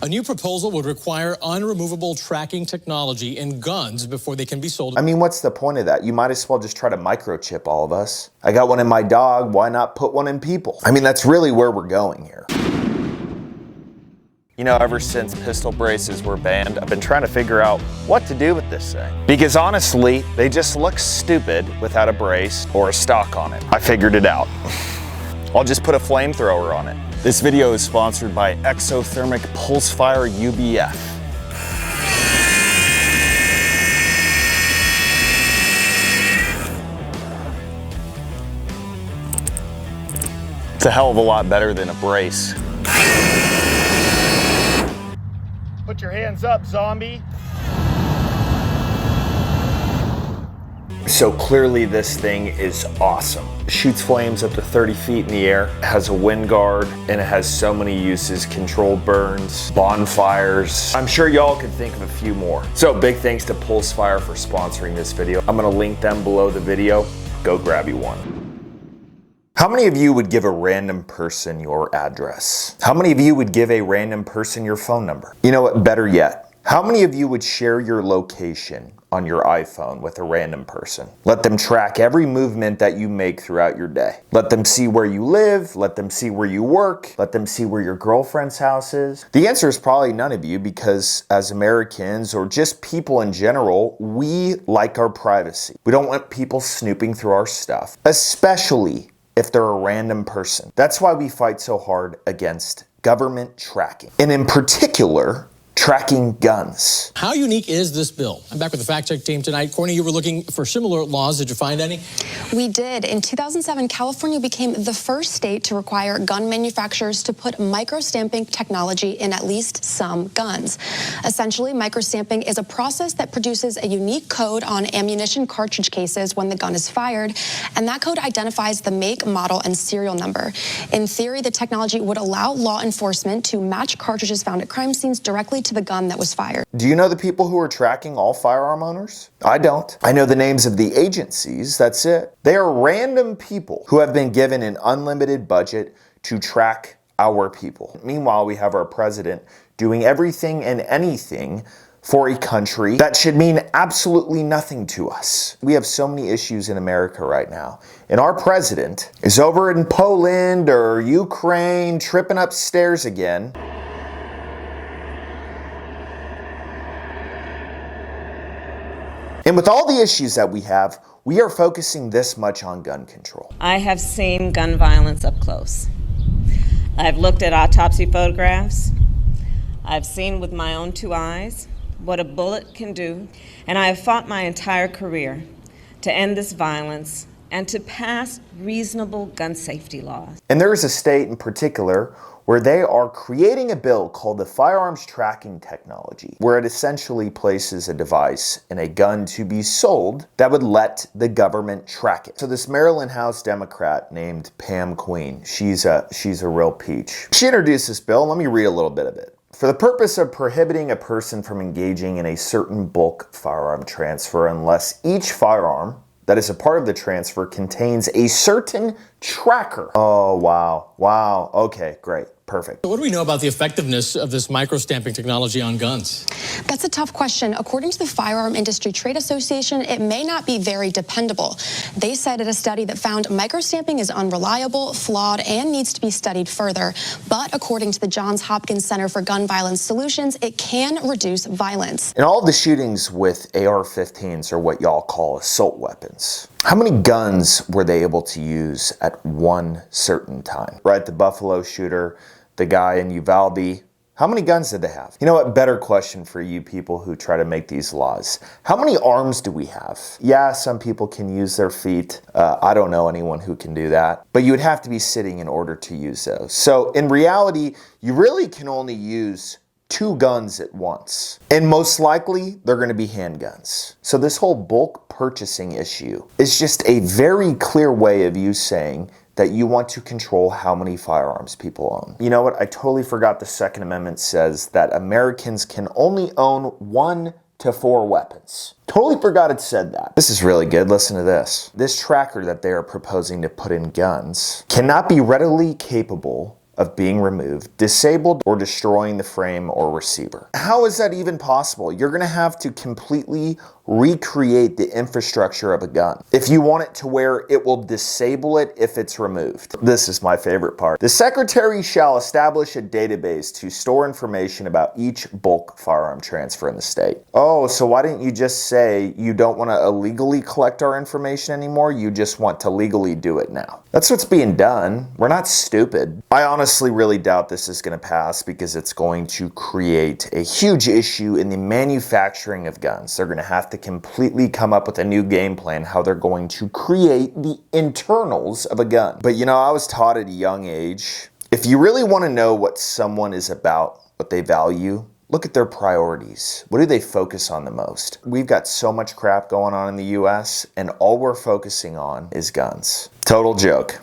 A new proposal would require unremovable tracking technology in guns before they can be sold. I mean, what's the point of that? You might as well just try to microchip all of us. I got one in my dog, why not put one in people? I mean, that's really where we're going here. You know, ever since pistol braces were banned, I've been trying to figure out what to do with this thing. Because honestly, they just look stupid without a brace or a stock on it. I figured it out. I'll just put a flamethrower on it. This video is sponsored by Exothermic Pulsefire UBF. It's a hell of a lot better than a brace. Put your hands up, zombie. So clearly this thing is awesome. It shoots flames up to 30 feet in the air, it has a wind guard, and it has so many uses: controlled burns, bonfires. I'm sure y'all could think of a few more. So big thanks to Pulsefire for sponsoring this video. I'm gonna link them below the video. Go grab you one. How many of you would give a random person your address? How many of you would give a random person your phone number? You know what, better yet, how many of you would share your location on your iPhone with a random person? Let them track every movement that you make throughout your day. Let them see where you live, let them see where you work, let them see where your girlfriend's house is. The answer is probably none of you, because as Americans, or just people in general, we like our privacy. We don't want people snooping through our stuff, especially if they're a random person. That's why we fight so hard against government tracking, and in particular, tracking guns. How unique is this bill? I'm back with the fact check team tonight. Courtney, you were looking for similar laws. Did you find any? We did. In 2007, California became the first state to require gun manufacturers to put microstamping technology in at least some guns. Essentially, microstamping is a process that produces a unique code on ammunition cartridge cases when the gun is fired, and that code identifies the make, model, and serial number. In theory, the technology would allow law enforcement to match cartridges found at crime scenes directly to the gun that was fired. Do you know the people who are tracking all firearm owners? I don't. I know the names of the agencies, that's it. They are random people who have been given an unlimited budget to track our people. Meanwhile, we have our president doing everything and anything for a country that should mean absolutely nothing to us. We have so many issues in America right now, and our president is over in Poland or Ukraine tripping upstairs again. And with all the issues that we have, we are focusing this much on gun control. I have seen gun violence up close. I've looked at autopsy photographs. I've seen with my own two eyes what a bullet can do. And I have fought my entire career to end this violence and to pass reasonable gun safety laws. And there is a state in particular where they are creating a bill called the Firearms Tracking Technology, where it essentially places a device in a gun to be sold that would let the government track it. So this Maryland House Democrat named Pam Queen, she's a real peach. She introduced this bill. Let me read a little bit of it. For the purpose of prohibiting a person from engaging in a certain bulk firearm transfer unless each firearm that is a part of the transfer contains a certain tracker. Oh, wow. Wow. Okay, great. Perfect. So what do we know about the effectiveness of this microstamping technology on guns? That's a tough question. According to the Firearm Industry Trade Association, it may not be very dependable. They cited a study that found microstamping is unreliable, flawed, and needs to be studied further. But according to the Johns Hopkins Center for Gun Violence Solutions, it can reduce violence. And all of the shootings with AR-15s are what y'all call assault weapons. How many guns were they able to use at one certain time? Right, the Buffalo shooter, the guy in Uvalde, how many guns did they have? You know what, better question for you people who try to make these laws. How many arms do we have? Yeah, some people can use their feet. I don't know anyone who can do that. But you would have to be sitting in order to use those. So in reality, you really can only use 2 guns at once. And most likely, they're gonna be handguns. So this whole bulk purchasing issue is just a very clear way of you saying that you want to control how many firearms people own. You know what? I totally forgot the Second Amendment says that Americans can only own 1 to 4 weapons. Totally forgot it said that. This is really good. Listen to this. This tracker that they are proposing to put in guns cannot be readily capable of being removed, disabled, or destroying the frame or receiver. How is that even possible? You're gonna have to completely recreate the infrastructure of a gun if you want it to where it will disable it if it's removed. This is my favorite part. The Secretary shall establish a database to store information about each bulk firearm transfer in the state. Oh, so why didn't you just say you don't want to illegally collect our information anymore? You just want to legally do it now. That's what's being done. We're not stupid. I honestly really doubt this is going to pass because it's going to create a huge issue in the manufacturing of guns. They're going to have to completely come up with a new game plan how they're going to create the internals of a gun. But you know, I was taught at a young age, if you really want to know what someone is about, what they value, look at their priorities. What do they focus on the most? We've got so much crap going on in the US, and all we're focusing on is guns. Total joke.